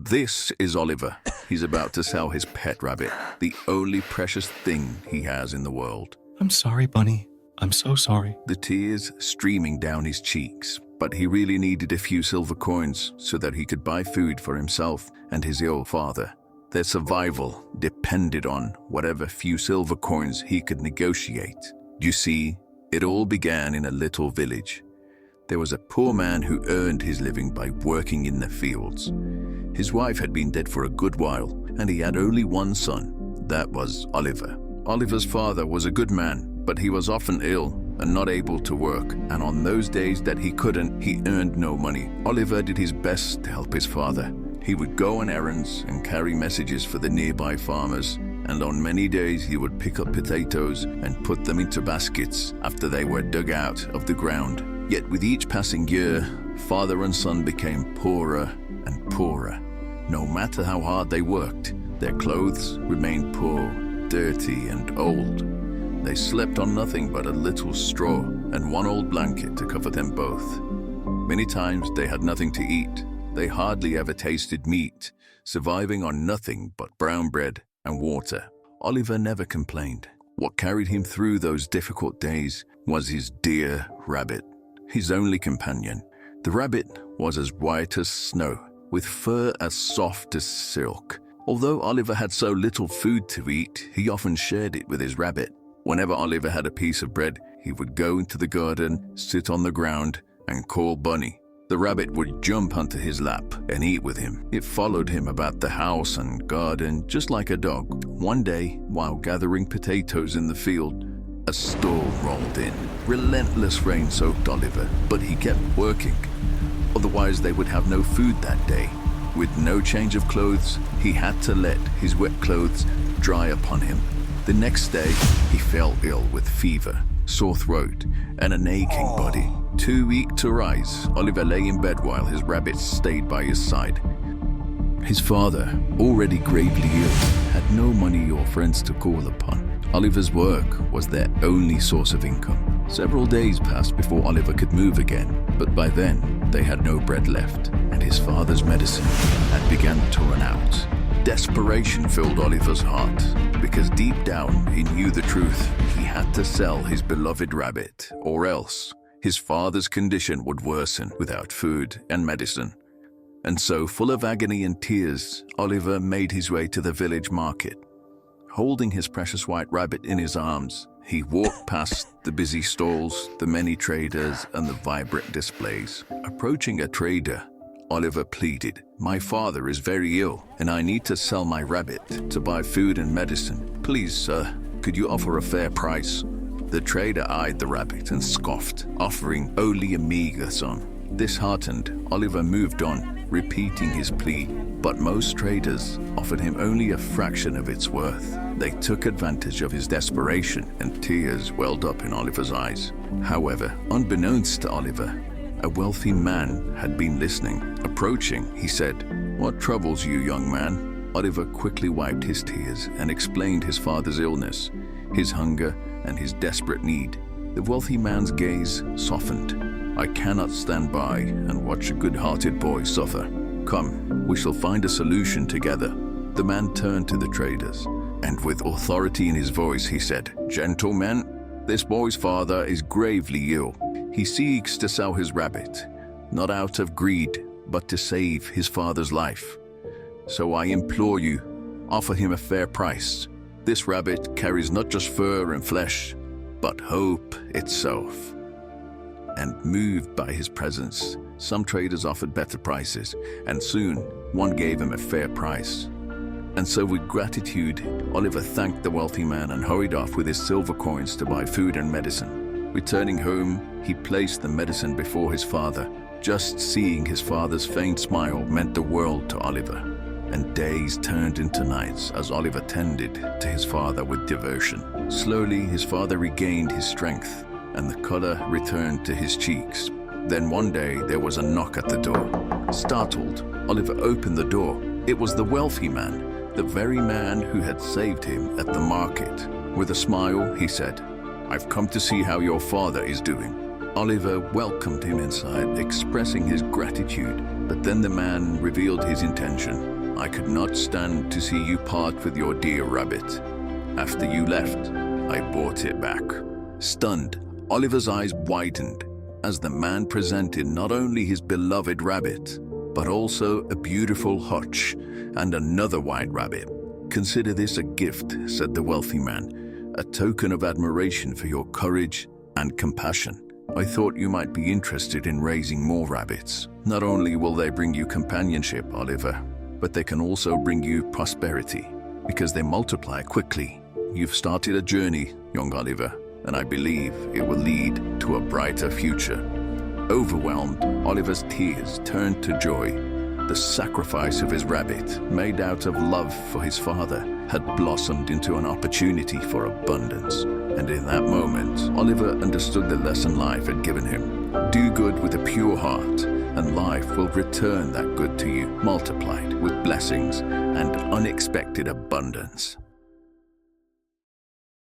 This is Oliver. He's about to sell his pet rabbit, the only precious thing he has in the world. I'm sorry, Bunny. I'm so sorry. The tears streaming down his cheeks, but he really needed a few silver coins so that he could buy food for himself and his ill father. Their survival depended on whatever few silver coins he could negotiate. You see, it all began in a little village. There was a poor man who earned his living by working in the fields. His wife had been dead for a good while, and he had only one son. That was Oliver. Oliver's father was a good man, but he was often ill and not able to work, and on those days that he couldn't, he earned no money. Oliver did his best to help his father. He would go on errands and carry messages for the nearby farmers, and on many days he would pick up potatoes and put them into baskets after they were dug out of the ground. Yet with each passing year, father and son became poorer and poorer. No matter how hard they worked, their clothes remained poor, dirty, and old. They slept on nothing but a little straw and one old blanket to cover them both. Many times they had nothing to eat. They hardly ever tasted meat, surviving on nothing but brown bread and water. Oliver never complained. What carried him through those difficult days was his dear rabbit, his only companion. The rabbit was as white as snow, with fur as soft as silk. Although Oliver had so little food to eat, he often shared it with his rabbit. Whenever Oliver had a piece of bread, he would go into the garden, sit on the ground, and call Bunny. The rabbit would jump onto his lap and eat with him. It followed him about the house and garden just like a dog. One day, while gathering potatoes in the field, a storm rolled in. Relentless rain soaked Oliver, but he kept working. Otherwise, they would have no food that day. With no change of clothes, he had to let his wet clothes dry upon him. The next day, he fell ill with fever, sore throat, and an aching body. Too weak to rise, Oliver lay in bed while his rabbit stayed by his side. His father, already gravely ill, had no money or friends to call upon. Oliver's work was their only source of income. Several days passed before Oliver could move again, but by then they had no bread left, and his father's medicine had begun to run out. Desperation filled Oliver's heart, because deep down he knew the truth. He had to sell his beloved rabbit, or else his father's condition would worsen without food and medicine. And so, full of agony and tears, Oliver made his way to the village market. Holding his precious white rabbit in his arms, he walked past the busy stalls, the many traders, and the vibrant displays. Approaching a trader, Oliver pleaded, "My father is very ill, and I need to sell my rabbit to buy food and medicine. Please, sir, could you offer a fair price?" The trader eyed the rabbit and scoffed, offering only a meager sum. Disheartened, Oliver moved on, repeating his plea, but most traders offered him only a fraction of its worth. They took advantage of his desperation, and tears welled up in Oliver's eyes. However, unbeknownst to Oliver, a wealthy man had been listening. Approaching, he said, "What troubles you, young man?" Oliver quickly wiped his tears and explained his father's illness, his hunger, and his desperate need. The wealthy man's gaze softened. "I cannot stand by and watch a good-hearted boy suffer. Come, we shall find a solution together." The man turned to the traders, and with authority in his voice, he said, "Gentlemen, this boy's father is gravely ill. He seeks to sell his rabbit, not out of greed, but to save his father's life. So I implore you, offer him a fair price. This rabbit carries not just fur and flesh, but hope itself." And moved by his presence, some traders offered better prices, and soon one gave him a fair price. And so with gratitude, Oliver thanked the wealthy man and hurried off with his silver coins to buy food and medicine. Returning home, he placed the medicine before his father. Just seeing his father's faint smile meant the world to Oliver, and days turned into nights as Oliver tended to his father with devotion. Slowly, his father regained his strength, and the color returned to his cheeks. Then one day, there was a knock at the door. Startled, Oliver opened the door. It was the wealthy man, the very man who had saved him at the market. With a smile, he said, "I've come to see how your father is doing." Oliver welcomed him inside, expressing his gratitude, But then the man revealed his intention. "I could not stand to see you part with your dear rabbit. After you left, I bought it back." Stunned, Oliver's eyes widened as the man presented not only his beloved rabbit, but also a beautiful hutch and another white rabbit. "Consider this a gift," said the wealthy man, "a token of admiration for your courage and compassion. I thought you might be interested in raising more rabbits. Not only will they bring you companionship, Oliver, but they can also bring you prosperity, because they multiply quickly. You've started a journey, young Oliver, and I believe it will lead to a brighter future." Overwhelmed, Oliver's tears turned to joy. The sacrifice of his rabbit, made out of love for his father, had blossomed into an opportunity for abundance. And in that moment, Oliver understood the lesson life had given him. Do good with a pure heart, and life will return that good to you, multiplied with blessings and unexpected abundance.